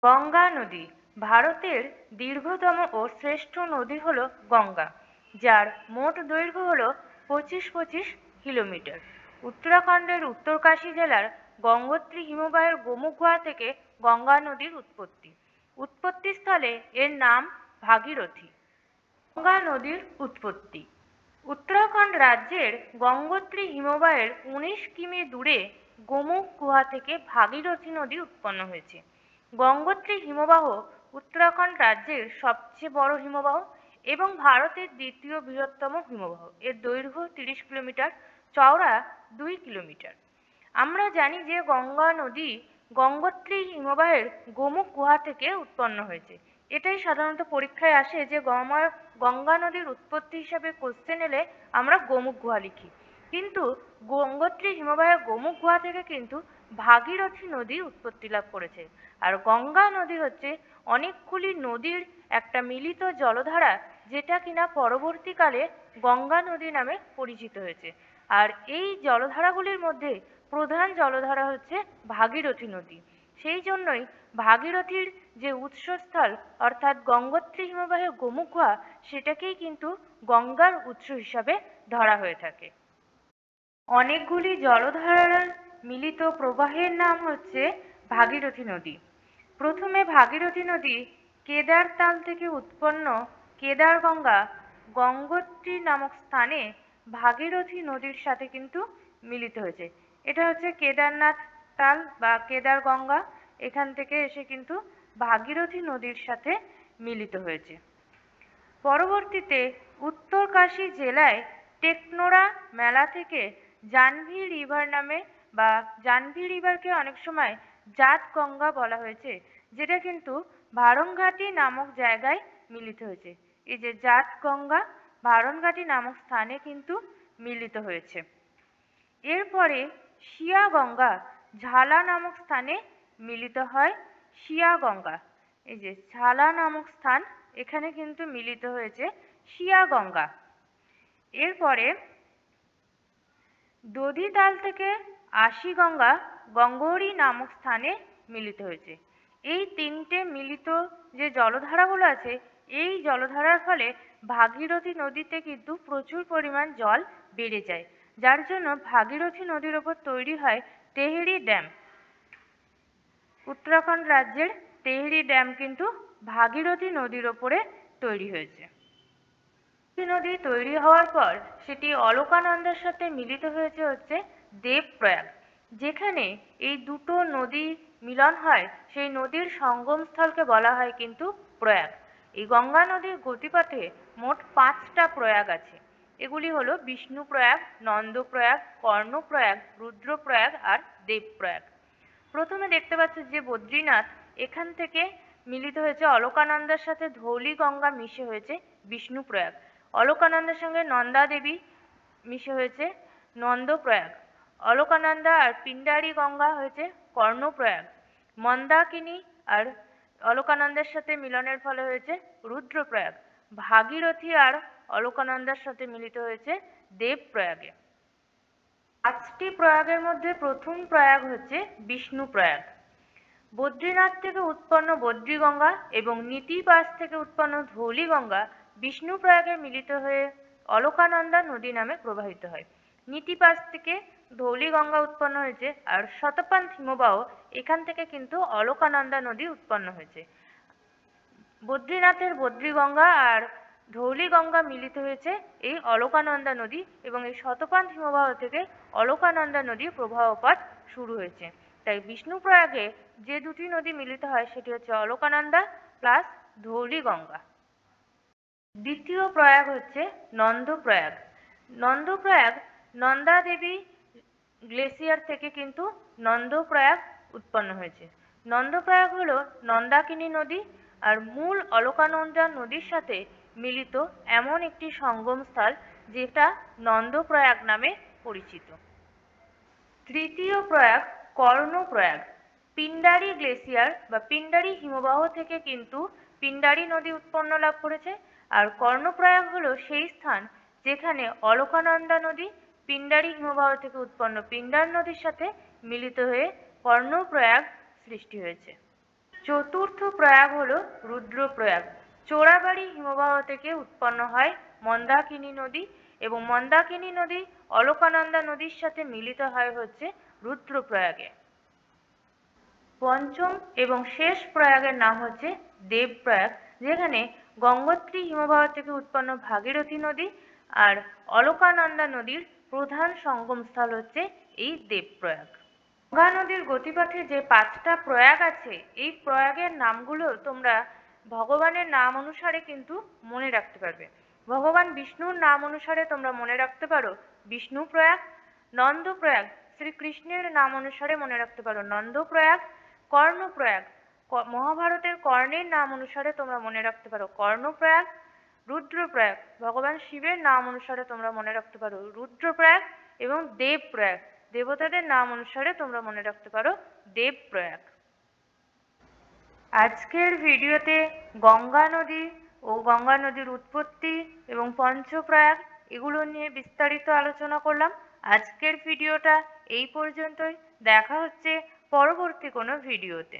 গঙ্গা নদী ভারতের দীর্ঘতম ও শ্রেষ্ঠ নদী হল গঙ্গা, যার মোট দৈর্ঘ্য হল 25 কিলোমিটার। উত্তরাখণ্ডের উত্তরকাশী জেলার গঙ্গোত্রী হিমবাহের গোমুখ-গুহা থেকে গঙ্গা নদীর উৎপত্তি। উৎপত্তিস্থলে এর নাম ভাগীরথী। গঙ্গা নদীর উৎপত্তি উত্তরাখণ্ড রাজ্যের গঙ্গোত্রী হিমবাহের 19 কিমি দূরে গোমুখ গুহা থেকে ভাগীরথী নদী উৎপন্ন হয়েছে। গঙ্গোত্রী হিমবাহ উত্তরাখণ্ড রাজ্যের সবচেয়ে বড় হিমবাহ এবং ভারতের দ্বিতীয় বৃহত্তম হিমবাহ। এর দৈর্ঘ্য 30 কিলোমিটার, চওড়া 2 কিলোমিটার। আমরা জানি যে গঙ্গা নদী গঙ্গোত্রী হিমবাহের গোমুখ গুহা থেকে উৎপন্ন হয়েছে। এটাই সাধারণত পরীক্ষায় আসে যে গঙ্গা নদীর উৎপত্তি হিসাবে কোশ্চেন এলে আমরা গোমুখ গুহা লিখি, কিন্তু গঙ্গোত্রী হিমবাহের গোমুখ গুহা থেকে কিন্তু ভাগীরথী নদী উৎপত্তি লাভ করেছে। আর গঙ্গা নদী হচ্ছে অনেকগুলি নদীর একটা মিলিত জলধারা, যেটা কিনা পরবর্তীকালে গঙ্গা নদী নামে পরিচিত হয়েছে। আর এই জলধারাগুলির মধ্যে প্রধান জলধারা হচ্ছে ভাগীরথী নদী। সেই জন্যই ভাগীরথীর যে উৎসস্থল অর্থাৎ গঙ্গোত্রী হিমবাহের গোমুখ গুহা, সেটাকেই কিন্তু গঙ্গার উৎস হিসাবে ধরা হয়ে থাকে। অনেকগুলি জলধারার মিলিত প্রবাহের নাম হচ্ছে ভাগীরথী নদী। প্রথমে ভাগীরথী নদী কেদার তাল থেকে উৎপন্ন কেদার গঙ্গা গঙ্গোত্রী নামক স্থানে ভাগীরথী নদীর সাথে কিন্তু মিলিত হয়েছে। এটা হচ্ছে কেদারনাথ তাল বা কেদার গঙ্গা, এখান থেকে এসে কিন্তু ভাগীরথী নদীর সাথে মিলিত হয়েছে। পরবর্তীতে উত্তরকাশী জেলায় টেকনোরা মেলা থেকে জাহ্নবী রিভার নামে বা জাহ্নবী রিভারকে অনেক সময় জাত গঙ্গা বলা হয়েছে, যেটা কিন্তু ভারংঘাটি নামক জায়গায় মিলিত হয়েছে। এই যে জাত গঙ্গা ভারংঘাটি নামক স্থানে কিন্তু মিলিত হয়েছে। এরপরে শিয়া গঙ্গা ঝালা নামক স্থানে মিলিত হয়। শিয়া গঙ্গা, এই যে ঝালা নামক স্থান, এখানে কিন্তু মিলিত হয়েছে শিয়া গঙ্গা। এরপরে দধিতাল থেকে আশি গঙ্গা গঙ্গোরী নামক স্থানে মিলিত হয়েছে। এই তিনটে মিলিত যে জলধারাগুলো আছে, এই জলধারার ফলে ভাগীরথী নদীতে কিন্তু প্রচুর পরিমাণ জল বেড়ে যায়, যার জন্য ভাগীরথী নদীর ওপর তৈরি হয় তেহরি ড্যাম। উত্তরাখণ্ড রাজ্যের তেহরি ড্যাম কিন্তু ভাগীরথী নদীর ওপরে তৈরি হয়েছে। নদী তৈরি হওয়ার পর সেটি অলকানন্দার সাথে মিলিত হয়েছে হচ্ছে দেবপ্রয়াগ, যেখানে এই দুটো নদী মিলন হয় সেই নদীর সঙ্গমস্থলকে বলা হয় কিন্তু প্রয়াগ। এই গঙ্গা নদীর গতিপথে মোট 5টা প্রয়াগ আছে। এগুলি হলো বিষ্ণুপ্রয়াগ, নন্দপ্রয়াগ, কর্ণপ্রয়াগ, রুদ্রপ্রয়াগ আর দেবপ্রয়াগ। প্রথমে দেখতে পাচ্ছ যে বদ্রীনাথ, এখান থেকে মিলিত হয়েছে অলকানন্দার সাথে ধৌলি গঙ্গা মিশে হয়েছে বিষ্ণুপ্রয়াগ। অলকানন্দার সঙ্গে নন্দা দেবী মিশে হয়েছে নন্দপ্রয়াগ। অলকানন্দা আর পিণ্ডারি গঙ্গা হয়েছে কর্ণপ্রয়াগ। মন্দাকিনী আর অলকানন্দার সাথে মিলনের ফলে হয়েছে রুদ্রপ্রয়াগ। ভাগীরথী আর অলকানন্দার সাথে মিলিত হয়েছে দেবপ্রয়াগে। 5টি প্রয়াগের মধ্যে প্রথম প্রয়াগ হচ্ছে বিষ্ণুপ্রয়াগ। বদ্রীনাথ থেকে উৎপন্ন বদ্রীগঙ্গা এবং নীতিপাশ থেকে উৎপন্ন ধৌলিগঙ্গা বিষ্ণুপ্রয়াগে মিলিত হয়ে অলকানন্দা নদী নামে প্রবাহিত হয়। নীতিপাশ থেকে ধৌলিগঙ্গা উৎপন্ন হয়েছে, আর শতপথ হিমবাহ এখান থেকে কিন্তু অলকানন্দা নদী উৎপন্ন হয়েছে। বদ্রীনাথের বদ্রীগঙ্গা আর ধৌলিগঙ্গা মিলিত হয়েছে এই অলকানন্দা নদী, এবং এই শতপথ হিমবাহ থেকে অলকানন্দা নদীর প্রবাহপথ শুরু হয়েছে। তাই বিষ্ণুপ্রয়াগে যে দুটি নদী মিলিত হয় সেটি হচ্ছে অলকানন্দা প্লাস ধৌলিগঙ্গা। দ্বিতীয় প্রয়াগ হচ্ছে নন্দপ্রয়াগ। নন্দপ্রয়াগ নন্দা দেবী গ্লেসিয়ার থেকে কিন্তু নন্দপ্রয়াগ উৎপন্ন হয়েছে। নন্দপ্রয়াগ হলো নন্দাকিনী নদী আর মূল অলকানন্দা নদীর সাথে মিলিত এমন একটি সঙ্গমস্থল, যেটা নন্দপ্রয়াগ নামে পরিচিত। তৃতীয় প্রয়াগ কর্ণপ্রয়াগ। পিণ্ডারি গ্লেসিয়ার বা পিণ্ডারি হিমবাহ থেকে কিন্তু পিণ্ডারি নদী উৎপন্ন লাভ করেছে, আর কর্ণপ্রয়াগ হলো সেই স্থান যেখানে অলকানন্দা নদী পিণ্ডারি হিমবাহ থেকে উৎপন্ন পিণ্ডার নদীর সাথে মিলিত হয়ে কর্ণপ্রয়াগ সৃষ্টি হয়েছে। চতুর্থ প্রয়াগ হলো রুদ্রপ্রয়াগ। চোরাবাড়ি হিমবাহ থেকে উৎপন্ন হয় মন্দাকিনী নদী এবং মন্দাকিনী নদী অলকানন্দা নদীর সাথে মিলিত হয় হচ্ছে রুদ্রপ্রয়াগে। পঞ্চম এবং শেষ প্রয়াগের নাম হচ্ছে দেবপ্রয়াগ, যেখানে গঙ্গোত্রী হিমবাহ থেকে উৎপন্ন ভাগীরথী নদী আর অলকানন্দা নদীর প্রধান সঙ্গমস্থল হচ্ছে এই দেবপ্রয়াগ। গঙ্গা নদীর গতিপথে যে 5টা প্রয়াগ আছে, এই প্রয়াগের নামগুলো তোমরা ভগবানের নাম অনুসারে কিন্তু মনে রাখতে পারবে। ভগবান বিষ্ণুর নাম অনুসারে তোমরা মনে রাখতে পারো বিষ্ণু প্রয়াগ। নন্দপ্রয়াগ শ্রীকৃষ্ণের নাম অনুসারে মনে রাখতে পারো নন্দপ্রয়াগ। কর্ণপ্রয়াগ মহাভারতের কর্ণের নাম অনুসারে তোমরা মনে রাখতে পারো কর্ণপ্রয়াগ। রুদ্রপ্রয়াগ ভগবান শিবের নাম অনুসারে তোমরা মনে রাখতে পারো রুদ্রপ্রয়াগ। এবং দেবপ্রয়াগ দেবতাদের নাম অনুসারে তোমরা মনে রাখতে পারো দেবপ্রয়াগ। আজকের ভিডিওতে গঙ্গা নদী ও গঙ্গা নদীর উৎপত্তি এবং পঞ্চপ্রয়াগ এগুলো নিয়ে বিস্তারিত আলোচনা করলাম। আজকের ভিডিওটা এই পর্যন্তই। দেখা হচ্ছে পরবর্তী কোনো ভিডিওতে।